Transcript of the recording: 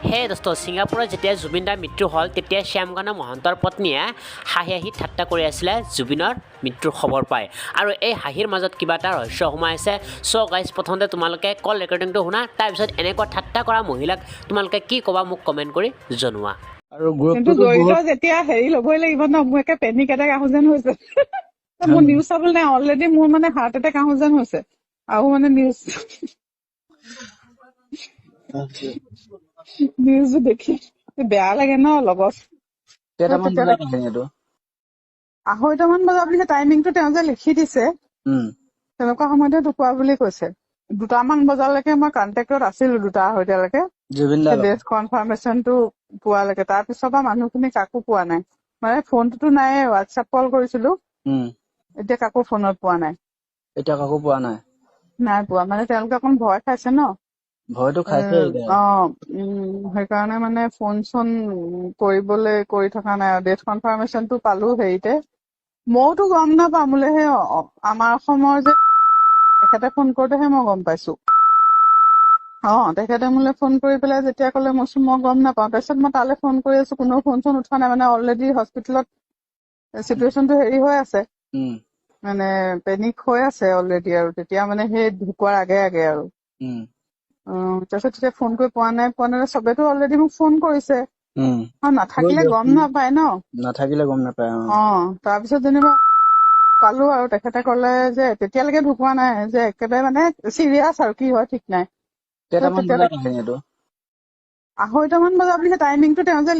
হে দোস্ত ছিংগাপুৰত যেতিয়া জুবিন দাৰ মৃত্যু হ'ল তেতিয়া শ্যামকান্ত মহন্তৰ পত্নীয়ে হাঁহি হাঁহি ঠাট্টা কৰি আছিলে জুবিনৰ মৃত্যুৰ খবৰ পায় আৰু এই হাঁহিৰ মাজত কিবা এটা ৰহস্য সোমাই আছে। চ' গাইজ প্ৰথমতে তোমালোকে কল ৰেকৰ্ডিংটো শুনা, তাৰপিছত এনেকুৱা ঠাট্টা কৰা মহিলাক তোমালোকে কি ক'বা মোক কমেণ্ট কৰি জনোৱা। আৰু কিন্তু গ্ৰুপটোতো জড়িত বহুত যেতিয়া হেৰি ল'বই লাগিব ন, মোৰ একে পেনিক এটেক আহো যেন হৈছে। মোৰ নিউজ চাবলৈ নাই, অলৰেডি মোৰ মানে হাৰ্ট এটেক আহো যেন হৈছে আৰু মানে নিউজটো দেখি বেয়া লাগে ন লগত। কেইটামান বজাত আহে এইটো? 2:30মান বজাত বুলি টাইমিংটো তেওঁ যে লিখি দিছে তেনেকুৱা সময়তে ঢুকুৱা বুলি কৈছে। 2টামান বজালৈকে মই কণ্টেক্টত আছিলো, 2:30লৈকে জুবিন দা ডেথ কনফাৰ্মেশ্যনটো পোৱালৈকে। তাৰপিছৰ পৰা মানুহখিনি কাকো পোৱা নাই, মানে ফোনটোতো নাই, হোৱাটছএপ কল কৰিছিলো, এতিয়া কাকো ফোনত পোৱা নাই। এতিয়া কাকো পোৱা নাই। নাই পোৱা, মানে তেওঁলোকে অকণ ভয় খাইছে ন। ভয়তো খাইছে এতিয়া। সেইকাৰণে মানে ফোন চোন কৰি থকা নাই। ডেথ কনফাৰ্মেশ্যনটো পালো হেৰিতে, মইতো গম নাপাওঁ, বোলে সেই আমাৰ অসমৰ যে তেখেতে ফোন কৰোতেহে মই গম পাইছো। তেখেতে মোলে ফোন কৰি পেলাই যেতিয়া ক'লে মই গম নাপাওঁ। তাৰপিছত মই তালৈ ফোন কৰি আছো, কোনো ফোন চোন উঠোৱা নাই, মানে অলৰেডি হস্পিটেলত চিটুৱেশ্যনটো হেৰি হৈ আছে, মানে পেনিক হৈ আছে অলৰেডি। আৰু তেতিয়া মানে সেই ঢুকোৱাৰ আগে আগে আৰু তাৰপিছত তেতিয়া ফোন কৰি পোৱা নাই চবেতো অলৰেডি মোক ফোন কৰিছে। নাথাকিলে গম নাপায় ন। নাথাকিলে গম নাপায়। তাৰপিছত যেনিবা পালো আৰু তেখেতে ক'লে যে তেতিয়ালৈকে ঢুকোৱা নাই, যে একেবাৰে মানে চিৰিয়াছ আৰু কি হয় ঠিক নাই। কেইটামান বজাত আহে এইটো? 2:30মান বজাত বুলি টাইমিংটো তেওঁ যে